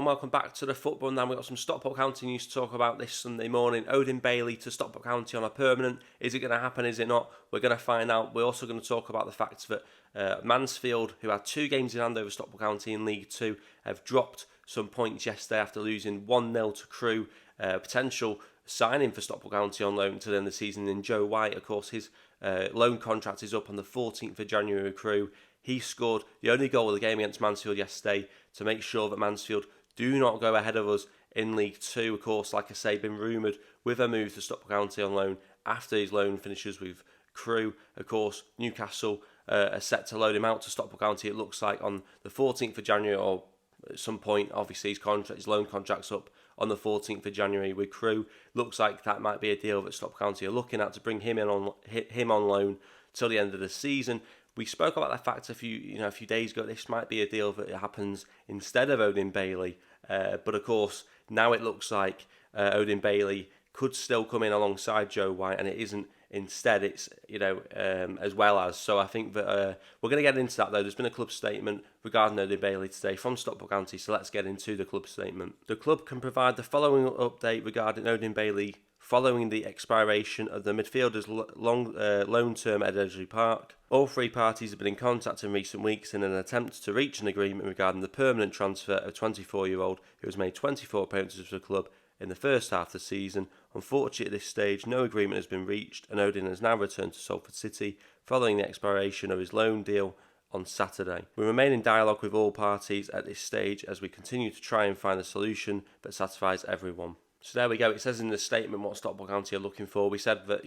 welcome back to the football. Now we've got some Stockport County news to talk about this Sunday morning. Odin Bailey to Stockport County on a permanent. Is it going to happen? Is it not? We're going to find out. We're also going to talk about the fact that Mansfield, who had 2 games in hand over Stockport County in League 2, have dropped some points yesterday after losing 1-0 to Crewe. Potential signing for Stockport County on loan to the end of the season. And Joe White, of course, his loan contract is up on the 14th of January with Crewe. He scored the only goal of the game against Mansfield yesterday to make sure that Mansfield do not go ahead of us in League 2. Of course, like I say, been rumoured with a move to Stockport County on loan after his loan finishes with Crewe. Of course, Newcastle are set to loan him out to Stockport County, it looks like, on the 14th of January or at some point. Obviously, his loan contract's up on the 14th of January with Crewe. Looks like that might be a deal that Stockport County are looking at to bring him on loan till the end of the season. We spoke about that fact a few days ago. This might be a deal that happens instead of Odin Bailey, but of course now it looks like Odin Bailey could still come in alongside Joe White, and it isn't. Instead, it's as well as. So I think that we're going to get into that though. There's been a club statement regarding Odin Bailey today from Stockport County, so let's get into the club statement. The club can provide the following update regarding Odin Bailey following the expiration of the midfielder's loan term at Edgeley Park. All 3 parties have been in contact in recent weeks in an attempt to reach an agreement regarding the permanent transfer of 24-year-old who has made 24 appearances for the club in the first half of the season. Unfortunately, at this stage, no agreement has been reached, and Odin has now returned to Salford City following the expiration of his loan deal on Saturday. We remain in dialogue with all parties at this stage as we continue to try and find a solution that satisfies everyone. So there we go. It says in the statement what Stockport County are looking for. We said that,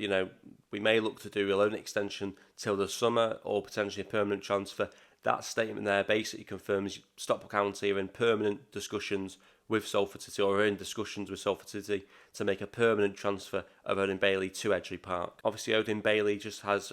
we may look to do a loan extension till the summer or potentially a permanent transfer. That statement there basically confirms Stockport County are in permanent discussions with Salford City, or are in discussions with Salford City to make a permanent transfer of Odin Bailey to Edgeley Park. Obviously, Odin Bailey just has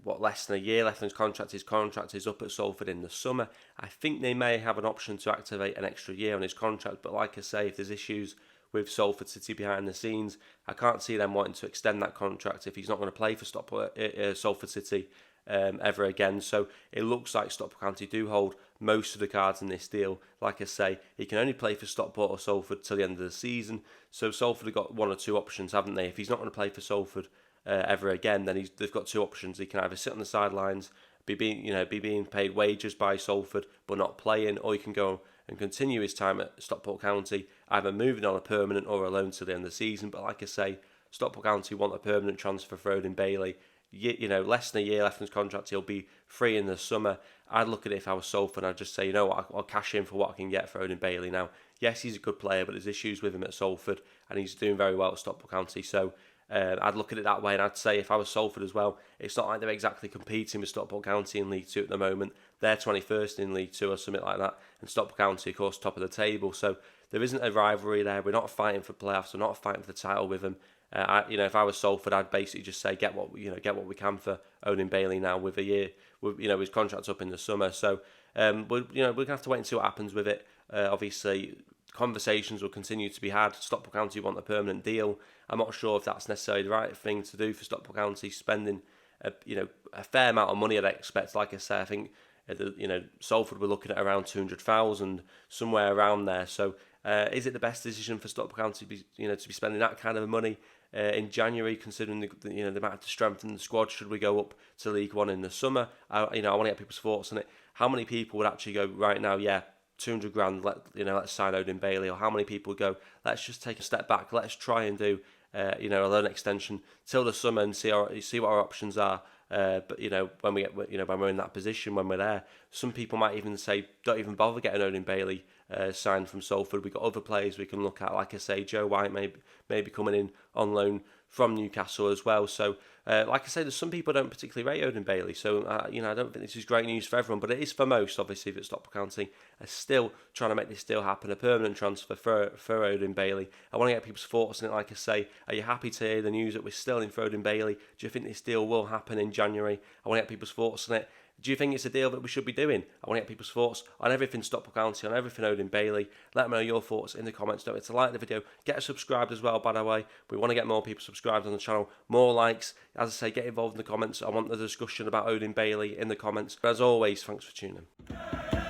less than a year left on his contract. His contract is up at Salford in the summer. I think they may have an option to activate an extra year on his contract, but like I say, if there's issues with Salford City behind the scenes, I can't see them wanting to extend that contract if he's not going to play for Salford City ever again. So it looks like Stockport County do hold most of the cards in this deal. Like I say, he can only play for Stockport or Salford till the end of the season. So Salford have got 1 or 2 options, haven't they? If he's not going to play for Salford ever again, then they've got 2 options. He can either sit on the sidelines, be being paid wages by Salford but not playing, or he can go and continue his time at Stockport County, either moving on a permanent or a loan to the end of the season. But like I say, Stockport County want a permanent transfer for Odin Bailey. Less than a year left in his contract, he'll be free in the summer. I'd look at it if I was Salford, I'd just say, I'll cash in for what I can get for Odin Bailey now. Yes, he's a good player, but there's issues with him at Salford, and he's doing very well at Stockport County. So I'd look at it that way, and I'd say if I was Salford as well, it's not like they're exactly competing with Stockport County in League 2 at the moment. They're 21st in League 2 or something like that, and Stockport County, of course, top of the table. So there isn't a rivalry there. We're not fighting for playoffs. We're not fighting for the title with them. If I was Salford, I'd basically just say get what we can for Odin Bailey now with a year. His contract's up in the summer, so we're gonna have to wait and see what happens with it. Obviously, conversations will continue to be had. Stockport County want a permanent deal. I'm not sure if that's necessarily the right thing to do for Stockport County, spending a fair amount of money. I'd expect. Like I say, I think Salford were looking at around 200,000, somewhere around there. So is it the best decision for Stockport County to be spending that kind of money in January, considering the amount to strengthen the squad? Should we go up to League 1 in the summer? I want to get people's thoughts on it. How many people would actually go right now? Yeah, 200 grand. Let's sign Odin Bailey. Or how many people would go? Let's just take a step back. Let's try and do a loan extension till the summer and see what our options are. But when we're in that position, when we're there, some people might even say, don't even bother getting Odin Bailey signed from Salford. We've got other players we can look at. Like I say, Joe White may be coming in on loan from Newcastle as well. So, like I say, there's some people don't particularly rate Odin Bailey. So, I don't think this is great news for everyone, but it is for most, obviously, that Stockport County are still trying to make this deal happen, a permanent transfer for Odin Bailey. I want to get people's thoughts on it. Like I say, are you happy to hear the news that we're still in for Odin Bailey? Do you think this deal will happen in January? I want to get people's thoughts on it. Do you think it's a deal that we should be doing? I want to get people's thoughts on everything Stockport County, on everything Odin Bailey. Let me know your thoughts in the comments. Don't forget to like the video. Get subscribed as well, by the way. We want to get more people subscribed on the channel. More likes. As I say, get involved in the comments. I want the discussion about Odin Bailey in the comments. But as always, thanks for tuning in.